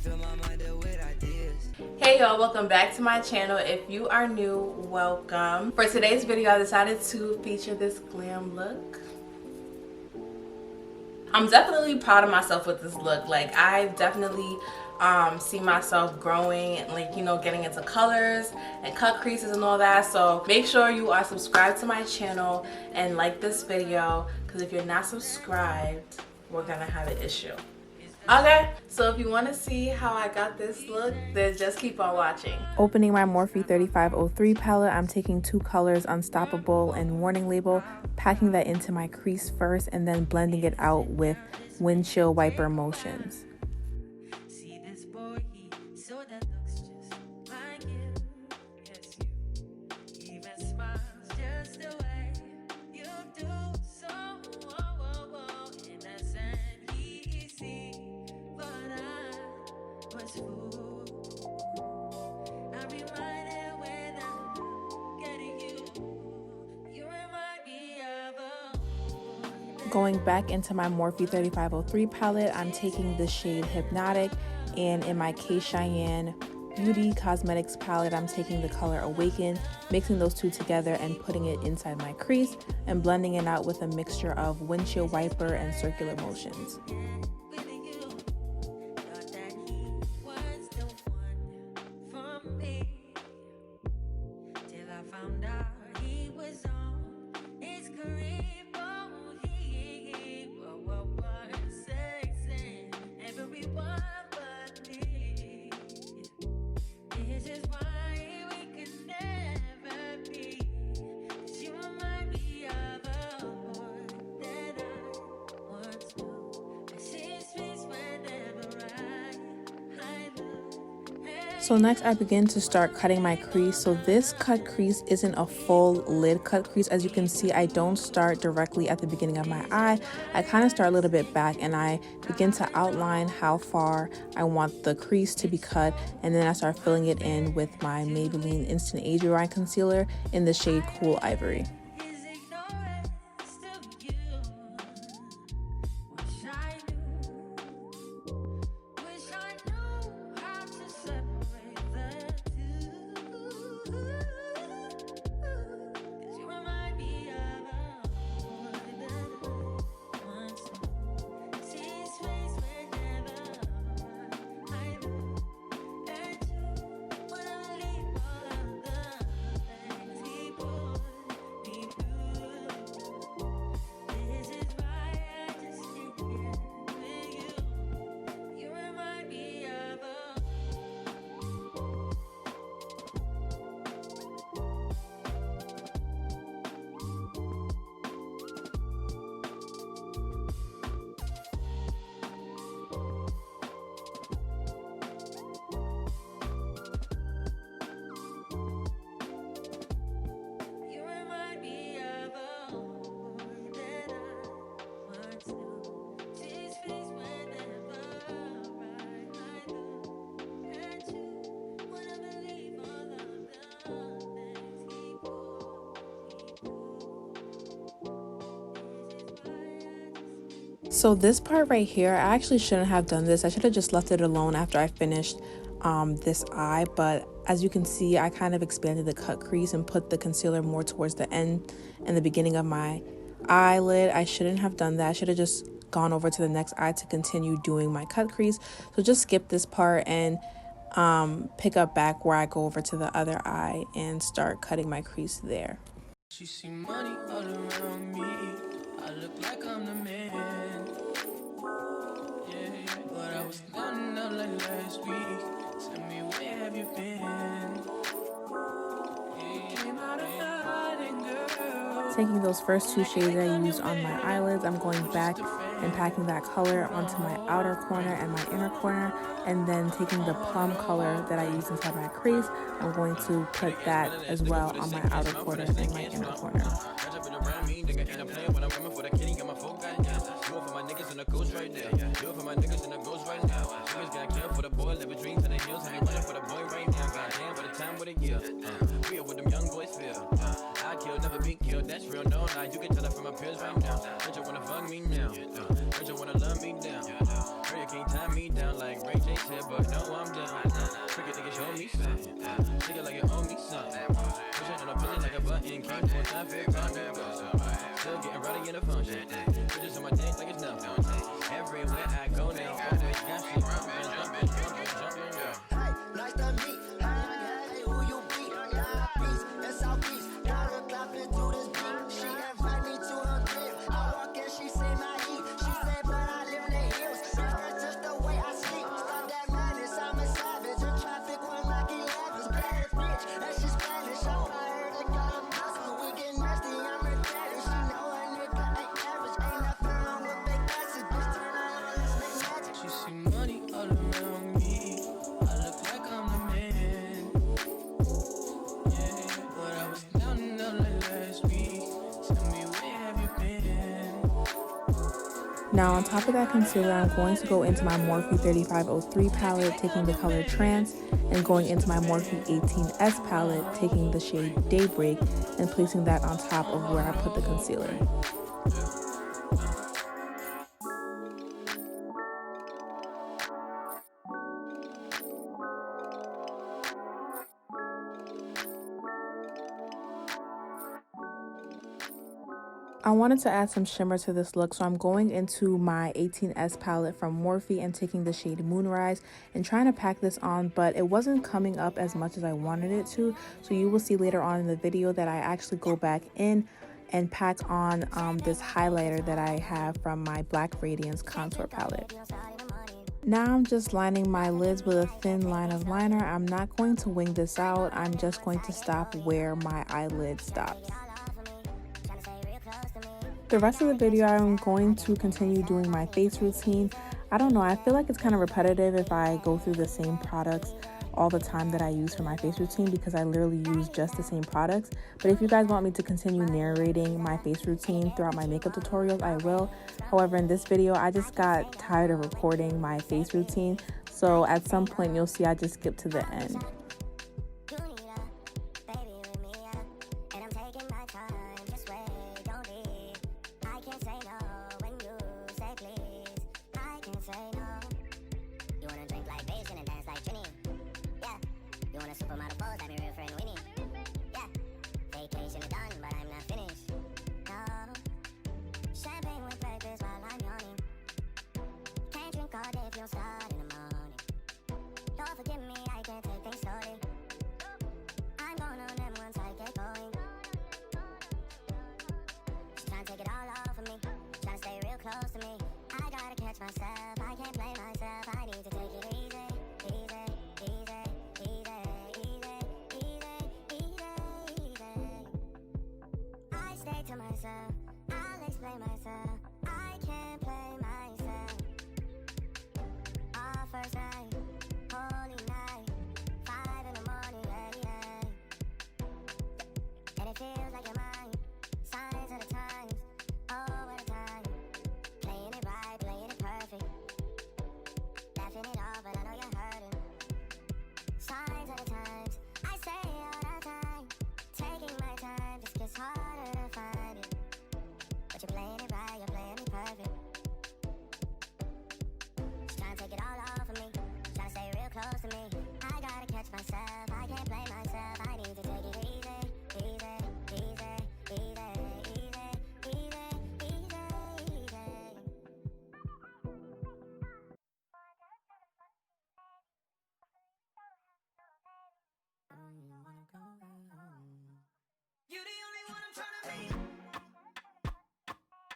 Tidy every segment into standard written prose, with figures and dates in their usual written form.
Hey y'all, welcome back to my channel. If you are new, welcome. For today's video, I decided to feature this glam look. I'm definitely proud of myself with this look. Like, I definitely see myself growing and, like, you know, getting into colors and cut creases and all that. So make sure you are subscribed to my channel and like this video, because if you're not subscribed, we're gonna have an issue. Okay, so if you want to see how I got this look, then just keep on watching. Opening my Morphe 3503 palette, I'm taking two colors, Unstoppable and Warning Label, packing that into my crease first, and then blending it out with windshield wiper motions. Going back into my Morphe 3503 palette, I'm taking the shade Hypnotic, and in my K Cheyenne Beauty Cosmetics palette, I'm taking the color Awaken, mixing those two together and putting it inside my crease and blending it out with a mixture of windshield wiper and circular motions. So next I begin to start cutting my crease. So this cut crease isn't a full lid cut crease. As you can see, I don't start directly at the beginning of my eye. I kind of start a little bit back and I begin to outline how far I want the crease to be cut, and then I start filling it in with my Maybelline Instant Age Rewind Concealer in the shade Cool Ivory. So this part right here, I actually shouldn't have done this. I should have just left it alone after I finished this eye, but as you can see, I kind of expanded the cut crease and put the concealer more towards the end and the beginning of my eyelid. I shouldn't have done that. I should have just gone over to the next eye to continue doing my cut crease. So just skip this part and pick up back where I go over to the other eye and start cutting my crease there. She see money all around me. I look like I'm the man. Yeah, but I was counting out like last week. Tell me, where have you been? Came out of hiding, girl. Taking those first two shades I used on my eyelids, I'm going back and packing that color onto my outer corner and my inner corner, and then taking the plum color that I used inside my crease, I'm going to put that as well on my outer corner and my inner corner. That's real, no lie. You can tell it from my peers right now. Don't you wanna fuck me now? Don't you wanna love me down? Girl, you can't tie me down like Ray J said, but no in a function. Bitches on my dick like it's nothing. Everywhere I go now, always got shit jumping. Hey, nice to meet. Hey, who you be? Peace and Southeast. Got her clapping to this beat. She invite me to her crib. I walk in, she say my heat. She say, but I live in the hills. That's just the way I sleep. Stop that madness, I'm a savage. In traffic when like 11's bad bitch. And she's Spanish. I'm fired and got a muscle. We get nasty, I'm her daddy. She know a nigga ain't average. Ain't nothing wrong with big glasses. Bitch, turn her on, let's make magic. She see money all around me. I look like I'm the man. Yeah, but I was down and out like last week. Tell me where have you been? Now on top of that concealer, I'm going to go into my Morphe 3503 palette, taking the color Trance, and going into my Morphe 18S palette, taking the shade Daybreak, and placing that on top of where I put the concealer. I wanted to add some shimmer to this look, so I'm going into my 18S palette from Morphe and taking the shade Moonrise and trying to pack this on, but it wasn't coming up as much as I wanted it to. So you will see later on in the video that I actually go back in and pack on this highlighter that I have from my Black Radiance contour palette. Now I'm just lining my lids with a thin line of liner. I'm not going to wing this out. I'm just going to stop where my eyelid stops. The rest of the video, I'm going to continue doing my face routine. I don't know, I feel like it's kind of repetitive if I go through the same products all the time that I use for my face routine, because I literally use just the same products. But if you guys want me to continue narrating my face routine throughout my makeup tutorials, I will. However, in this video, I just got tired of recording my face routine. So at some point, you'll see I just skip to the end.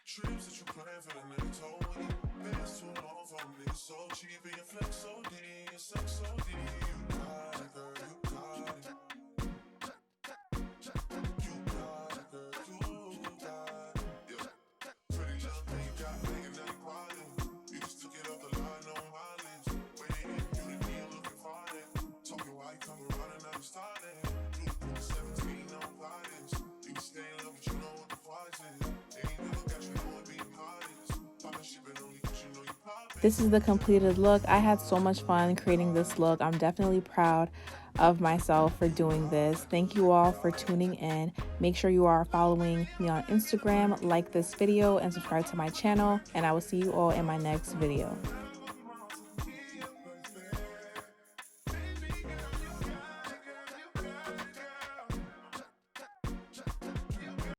Trips that you plan for the nigga told me. Bands too long for a nigga so cheap. And your flex so D, your sex so D. You got it, girl, you got it. You got it, girl, you got it. Yeah. Pretty little thing got nigga now you wildin'. You just took it off the line on my list. Waiting in, you didn't even looking fine. Talking while you come around and now you starting. You put 17 on violence. You stay in love, but you know what the price is. This is the completed look. I had so much fun creating this look. I'm definitely proud of myself for doing this. Thank you all for tuning in. Make sure you are following me on Instagram, like this video, and subscribe to my channel. And I will see you all in my next video.